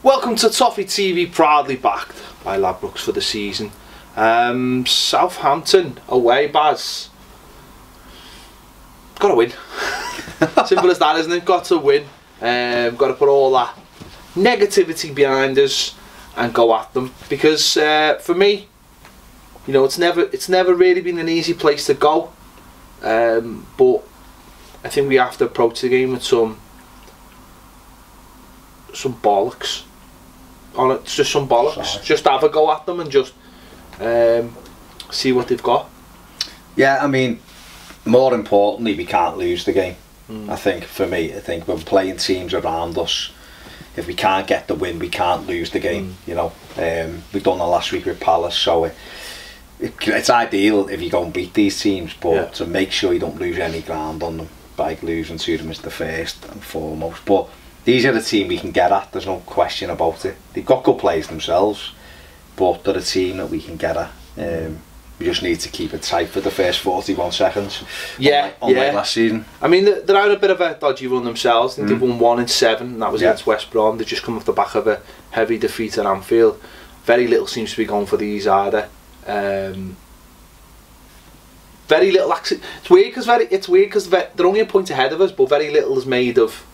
Welcome to Toffee TV, proudly backed by Ladbrokes for the season. Southampton away, Baz. Got to win. Simple as that, isn't it? Got to win. Got to put all that negativity behind us and go at them, because for me, you know, it's never really been an easy place to go. But I think we have to approach the game with some bollocks on it. Just some bollocks. Sorry. Just have a go at them and just see what they've got. Yeah, I mean, more importantly, we can't lose the game. I think, for me, I think when playing teams around us, if we can't get the win, we can't lose the game. You know, we've done that last week with Palace, so it's ideal if you go and beat these teams, but to make sure you don't lose any ground on them by losing to them is the first and foremost. But these are the team we can get at, there's no question about it. They've got good players themselves, but they're a team that we can get at. We just need to keep it tight for the first 41 seconds. Unlike last season. I mean, they're out a bit of a dodgy run themselves. I think they've won 1 in 7, and that was against West Brom. They've just come off the back of a heavy defeat at Anfield. Very little seems to be going for these either. Very little. It's weird because they're only a point ahead of us, but very little is made of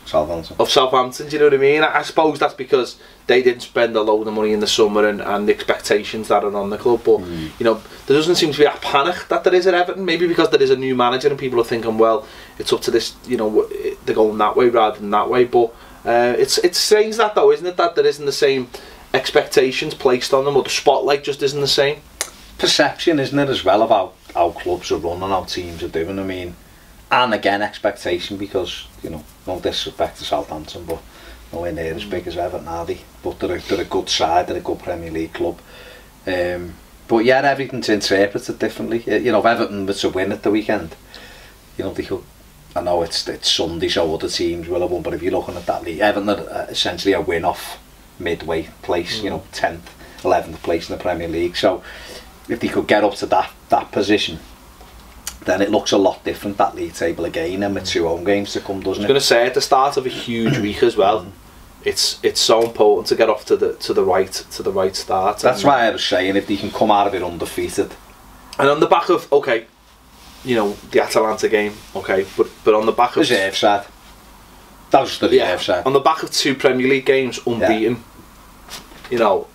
Southampton. Do you know what I mean? I suppose that's because they didn't spend a load of money in the summer and the expectations that are on the club. But you know, there doesn't seem to be a panic that there is at Everton. Maybe because there is a new manager and people are thinking, well, it's up to this. You know, they're going that way rather than that way. But it's strange that though, isn't it? That there isn't the same expectations placed on them, or the spotlight just isn't the same. Perception, isn't it, as well, about how clubs are run and how teams are doing. I mean, and again, expectation, because, you know, no disrespect to Southampton, but nowhere near as big as Everton, are they? But they're a good side, they're a good Premier League club. But yeah, everything's interpreted differently. You know, if Everton were to win at the weekend, you know, they could. I know it's Sunday, so other teams will have won, but if you're looking at that league, Everton are essentially a win-off midway place, you know, 10th, 11th place in the Premier League. So if they could get up to that position, then it looks a lot different, that league table again, and with 2 home games to come, doesn't it? I was going to say, at the start of a huge week as well, it's so important to get off to the right start. That's why I was saying, if they can come out of it undefeated, and on the back of, okay, you know, the Atalanta game, okay, but on the back of reserve side, that was the reserve side. On the back of 2 Premier League games unbeaten, you know.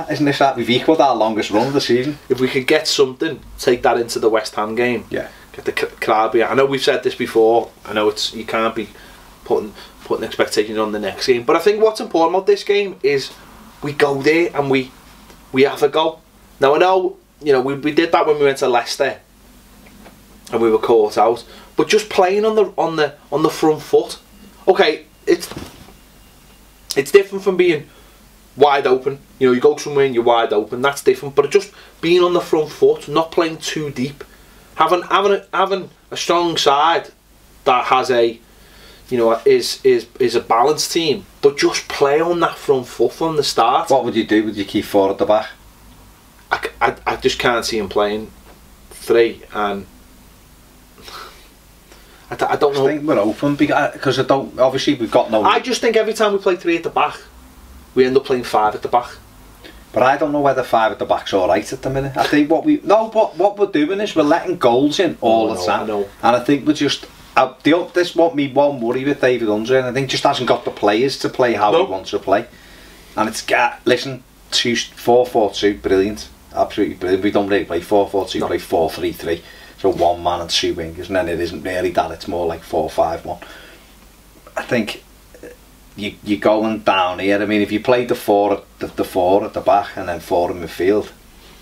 Isn't this that we've equalled our longest run of the season? If we could get something, take that into the West Ham game. Yeah. Get the crowd behind. I know we've said this before. I know you can't be putting expectations on the next game. But I think what's important about this game is we go there and we have a go. Now I know, you know, we did that when we went to Leicester and we were caught out. But just playing on the front foot. Okay, it's different from being wide open. You know, you go somewhere and you're wide open, that's different. But just being on the front foot, not playing too deep, having a strong side that has a, you know, is a balanced team, but just play on that front foot from the start. What would you do? Would you keep 4 at the back? I just can't see him playing 3, and I don't know. I think we're open because obviously we've got no. I just think every time we play 3 at the back, we end up playing 5 at the back. But I don't know whether 5 at the back's alright at the minute. I think what we're doing is we're letting goals in all the time. And I think we're just this what me one worry with David Under, and I think just hasn't got the players to play how he wants to play. And it's listen, 4-4-2, brilliant, absolutely brilliant. We don't really play 4-4-2, play 4-3-3. So 1 man and 2 wingers, and then it isn't really that, it's more like 4-5-1. I think you're going down here. I mean, if you played the 4 at the back and then 4 in midfield,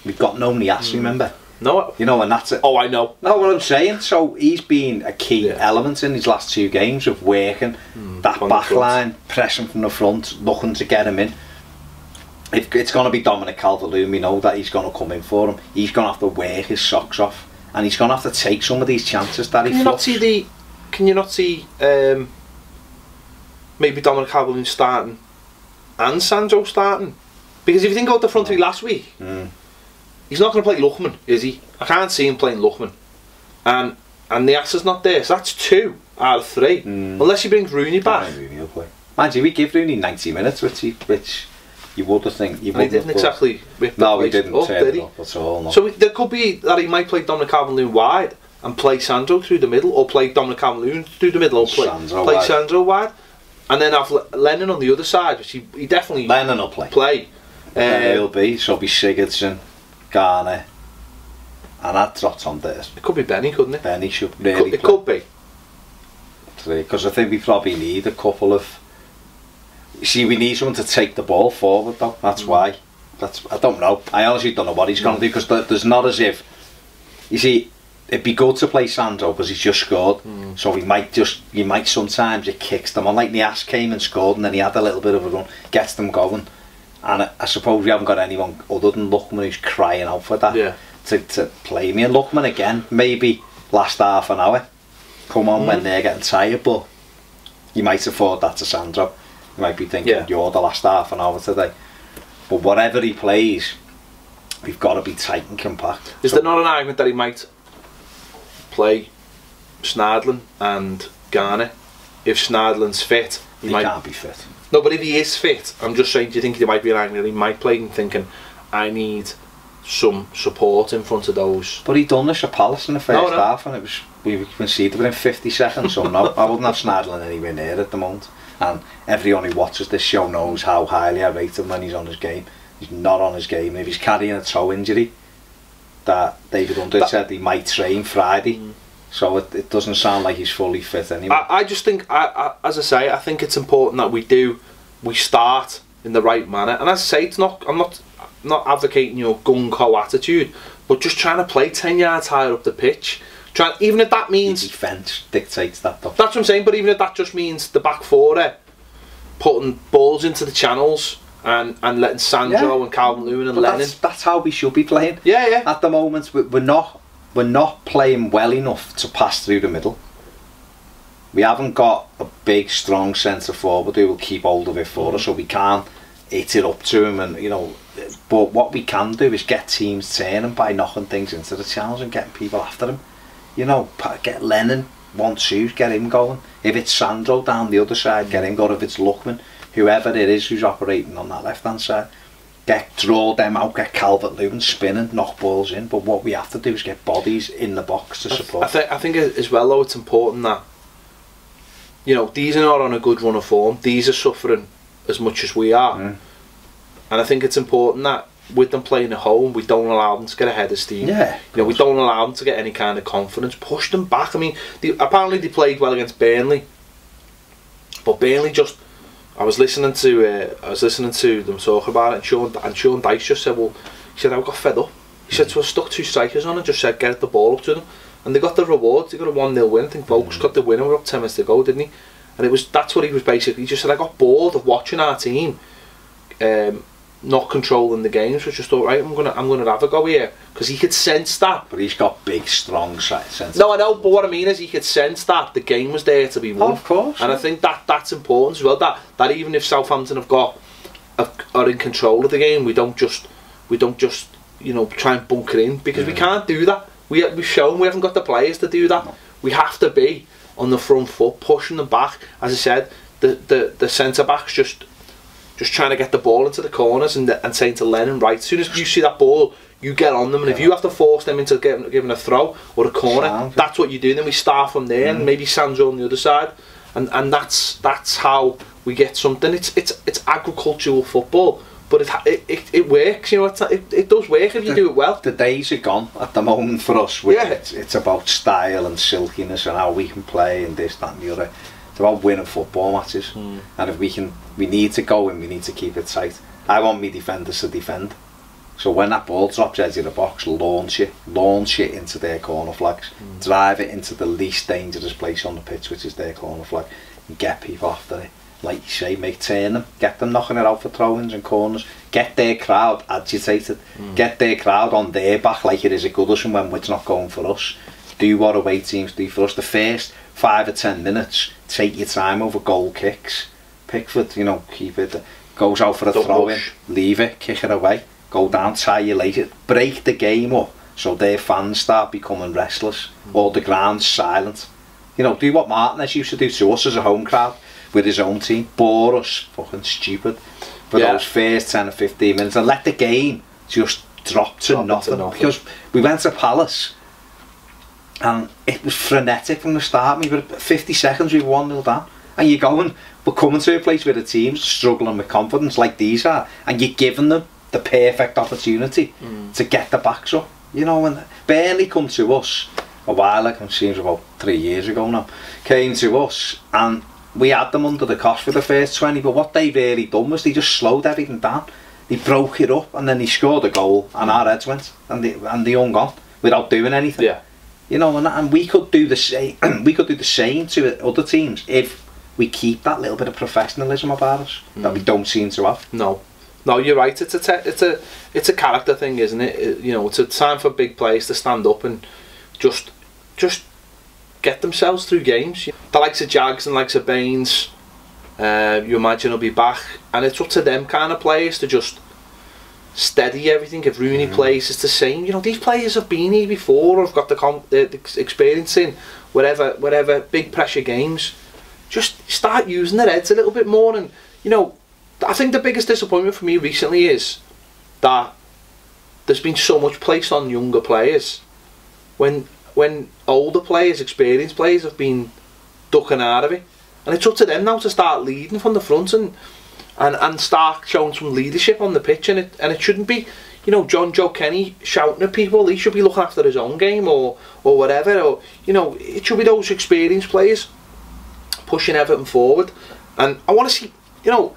we've got no Nias, remember? No. You know, and that's it. Oh, I know. No, what I'm saying. So he's been a key element in his last 2 games of working that back line, pressing from the front, looking to get him in. If it's going to be Dominic Calvert-Lewin, we know that he's going to come in for him. He's going to have to work his socks off, and he's going to have to take some of these chances that he fluffs. Can you not see maybe Dominic Calvert-Lewin starting and Sancho starting? Because if you think about the front 3 last week, he's not going to play Lookman, is he? I can't see him playing Lookman, and the ass is not there, so that's 2 out of 3. Unless he brings Rooney back. Rooney will play. Mind you, we give Rooney 90 minutes, which you would have think. And he didn't exactly rip the No, he place didn't up, turn did it he? up at all. No. So there could be that he might play Dominic Calvert-Lewin wide and play Sandro through the middle, or play Dominic Calvert-Lewin through the middle, or play Sandro wide, and then have Lennon on the other side, which he definitely Lennon will play. He'll be Sigurdsson, Garner, and that trot on there. It could be Benny, couldn't it? Benny should really It could be. Because I think we probably need a couple of... You see, we need someone to take the ball forward though, that's why. I don't know. I honestly don't know what he's going to do, because there's not as if... You see, it'd be good to play Sandro because he's just scored, so you might sometimes it kicks them on, like Nias came and scored and then he had a little bit of a run, gets them going, and I suppose we haven't got anyone other than Lookman who's crying out for that to play me. And Lookman again, maybe last half an hour, come on when they're getting tired, but you might afford that to Sandro. You might be thinking you're the last half an hour today, but whatever he plays, we've got to be tight and compact. Is there not an argument that he might play Snardlin and Garner? If Snardlin's fit, he can't be fit. No, but if he is fit, I'm just saying, do you think there might be an argument that he might play and thinking, I need some support in front of those? But he done this at Palace in the first half, and we conceded within 50 seconds, so no, I wouldn't have Snardlin anywhere near at the moment. And everyone who watches this show knows how highly I rate him when he's on his game. He's not on his game. If he's carrying a toe injury, that David Under said he might train Friday, so it doesn't sound like he's fully fit anyway. I just think, as I say, I think it's important that we start in the right manner. And as I say, I'm not advocating your gung-ho attitude, but just trying to play 10 yards higher up the pitch. Even if that means... The defence dictates that though. That's what I'm saying, but even if that just means the back four putting balls into the channels and letting Sandro and Calvert-Lewin and Lennon... That's how we should be playing. Yeah. At the moment, we're not playing well enough to pass through the middle. We haven't got a big, strong centre forward who will keep hold of it for us, so we can't hit it up to him, and but what we can do is get teams turning by knocking things into the channels and getting people after him. Get Lennon 1-2, get him going. If it's Sandro down the other side, get him going. If it's Lookman, whoever it is who's operating on that left hand side, draw them out, get Calvert-Lewin spinning, knock balls in. But what we have to do is get bodies in the box to support. I think as well though, it's important that these are not on a good run of form. These are suffering as much as we are, and I think it's important that with them playing at home, we don't allow them to get ahead of steam. We don't allow them to get any kind of confidence. Push them back. I mean, apparently they played well against Burnley, but Burnley just... I was listening to them talk about it, and Sean Dyche just said, I got fed up. He said, so I stuck 2 strikers on and just said, get the ball up to them, and they got the rewards. They got a 1-0 win. I think Volks got the winner. We're up 10 minutes to go, didn't he? And that's what he was basically. He just said, I got bored of watching our team not controlling the games. So just thought, right, I'm gonna have a go here, because he could sense that. But he's got big, strong sense. No, I know, but what I mean is he could sense that the game was there to be won. Oh, of course. And I think that's important as well. That even if Southampton are in control of the game, we don't just try and bunker in, because we can't do that. We've shown we haven't got the players to do that. No. We have to be on the front foot, pushing them back. As I said, the centre backs just trying to get the ball into the corners and saying to Lennon, right, as soon as you see that ball, you get on them, and if you have to force them into giving a throw or a corner, that's what you do. And then we start from there, and maybe Sandro on the other side, and that's how we get something. It's agricultural football, but it works. It does work if you do it well. The days are gone at the moment for us. It's about style and silkiness and how we can play and this, that, and the other. It's about winning football matches, and if we need to go and we need to keep it tight. I want me defenders to defend, so when that ball drops edge of the box, launch it into their corner flags, drive it into the least dangerous place on the pitch, which is their corner flag, and get people after it. Like you say, turn them, get them knocking it out for throw-ins and corners, get their crowd agitated, get their crowd on their back like it is at Goodison when it's not going for us. Do what away teams do for us. The first 5 or 10 minutes, take your time over goal kicks. Pickford, keep it, goes out for a throw-in, leave it, kick it away, go down, tie you later, break the game up so their fans start becoming restless, or the ground's silent. Do what Martinez used to do to us as a home crowd. with his own team, bore us fucking stupid for those first 10 or 15 minutes and let the game just drop to nothing. Because we went to Palace and it was frenetic from the start. We were 50 seconds, we were 1-0 down, and you're going, we're coming to a place where the team's struggling with confidence like these are, and you're giving them the perfect opportunity to get the backs up. You know, when Burnley come to us a while ago, it seems about 3 years ago now, came to us and we had them under the cosh for the first 20, but what they really done was they just slowed everything down. They broke it up and then they scored a goal and our heads went and they hung on without doing anything. Yeah. You know, and we could do the same. We could do the same to other teams if we keep that little bit of professionalism about us that we don't seem to have. No, you're right. It's a character thing, isn't it? You know, it's a time for big players to stand up and just get themselves through games. The likes of Jags and likes of Baines, you imagine will be back, and it's up to them kind of players to just steady everything. If Rooney plays, it's the same. You know, these players have been here before, or have got the experience in whatever big pressure games. Just start using their heads a little bit more. And you know, I think the biggest disappointment for me recently is that there's been so much placed on younger players when older players, experienced players, have been ducking out of it. And it's up to them now to start leading from the front and start showing some leadership on the pitch. And it shouldn't be, you know, Joe Kenny shouting at people. He should be looking after his own game or whatever. Or, you know, it should be those experienced players pushing Everton forward. And I want to see, you know,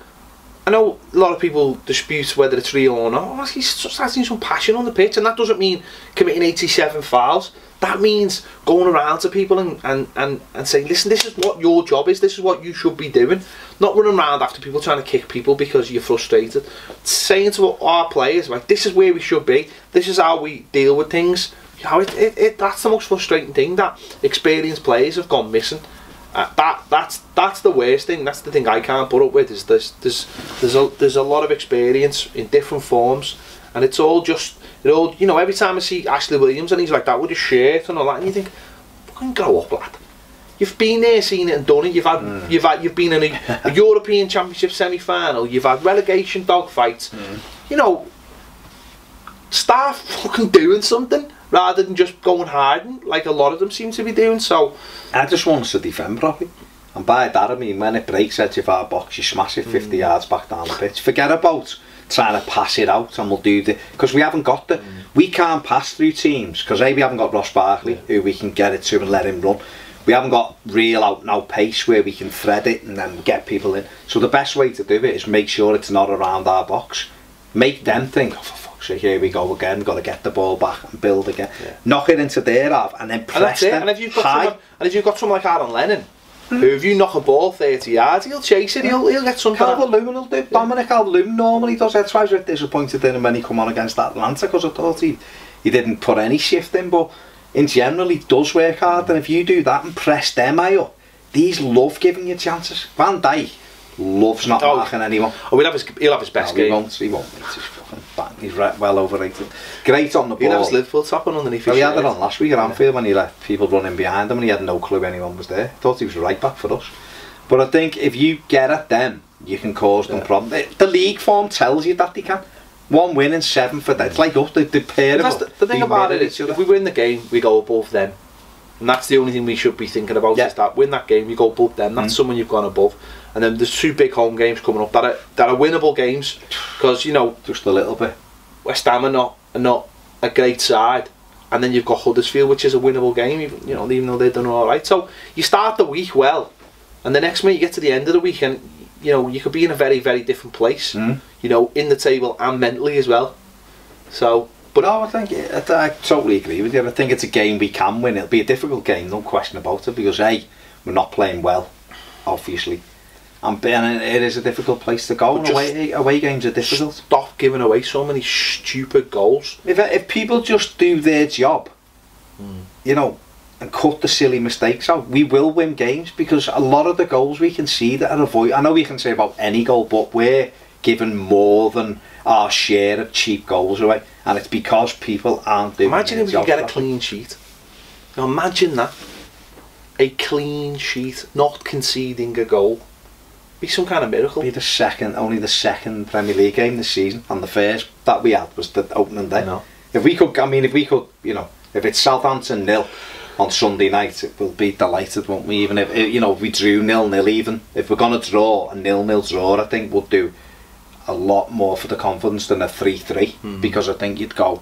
I know a lot of people dispute whether it's real or not. I want to start seeing some passion on the pitch, and that doesn't mean committing 87 fouls. That means going around to people and saying, listen, this is what your job is, this is what you should be doing. Not running around after people trying to kick people because you're frustrated. Saying to our players, like, this is where we should be, this is how we deal with things. You know, that's the most frustrating thing, that experienced players have gone missing. That's the worst thing. That's the thing I can't put up with. Is there's a lot of experience in different forms, and it's all just, you know, every time I see Ashley Williams and he's like that with his shirt and all that, and you think, fucking grow up, lad. You've been there, seen it and done it. You've been in a European Championship semi-final. You've had relegation dogfights. You know, start fucking doing something rather than just going hiding like a lot of them seem to be doing. So I just want us to defend properly, and by that I mean when it breaks edge of our box, you smash it 50 yards back down the pitch. Forget about trying to pass it out, and we'll do the, because we haven't got the, we can't pass through teams because we haven't got Ross Barkley who we can get it to and let him run. We haven't got real out and out pace where we can thread it and then get people in. So the best way to do it is make sure it's not around our box. Make them think, oh, for fuck's sake, here we go again, got to get the ball back and build again. Knock it into their half and then press them high. And if you've got someone like Aaron Lennon, who, if you knock a ball 30 yards, he'll chase it, he'll get something. Calvert-Lewin will do. Dominic Calvert-Lewin normally does. That's why I was a bit disappointed in him when he come on against Atlanta, because I thought he didn't put any shift in, but in general he does work hard, and if you do that and press them high up, these love giving you chances. Van Dijk loves not marking anyone. Oh, he'll have his best game. He won't. He's fucking bang. He's well overrated. Great on the ball. He'll have his Liverpool top on underneath his shirt. He had it on last week at Anfield when he let people run in behind him and he had no clue anyone was there. Thought he was right back for us. But I think if you get at them, you can cause them problems. The league form tells you that they can. 1 win and 7 for that. It's like us, the pair of them. The thing about it is, if we win the game, we go above them. And that's the only thing we should be thinking about, is that win that game, you go above them. That's someone you've gone above. And then there's 2 big home games coming up that are winnable games, because, you know, just a little bit. West Ham are not a great side, and then you've got Huddersfield, which is a winnable game, even though they've done all right. So you start the week well, and the next minute you get to the end of the week, and you know you could be in a very, very different place, you know, in the table and mentally as well. So, but no, I totally agree with you. I think it's a game we can win. It'll be a difficult game, no question about it, because we're not playing well, obviously. And it is a difficult place to go. Away games are difficult. Stop giving away so many stupid goals. If people just do their job, you know, and cut the silly mistakes out, we will win games, because a lot of the goals we can see that are avoided. I know we can say about any goal, but we're giving more than our share of cheap goals away, and it's because people aren't doing. Imagine if we could get a clean sheet. Now imagine that, a clean sheet, not conceding a goal. Be some kind of miracle. Be only the second Premier League game this season, and the first that we had was the opening day. No. If we could, you know, if it's Southampton 0 on Sunday night, we'll be delighted, won't we? Even if, you know, if we drew 0-0 even. If we're going to draw a 0-0 draw, I think we'll do a lot more for the confidence than a 3-3, because I think you'd go,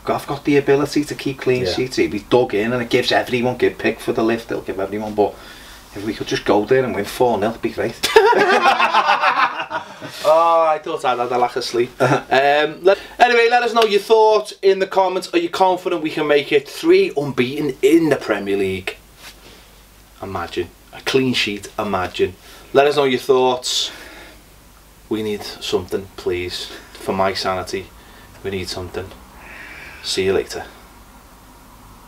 I've got the ability to keep clean sheets. He'd be dug in, and it gives everyone good pick for the lift. It'll give everyone, but if we could just go there and win 4-0, it'd be great. Oh, I thought I'd had a lack of sleep. Anyway, let us know your thoughts in the comments. Are you confident we can make it 3 unbeaten in the Premier League? Imagine. A clean sheet, imagine. Let us know your thoughts. We need something, please. For my sanity, we need something. See you later.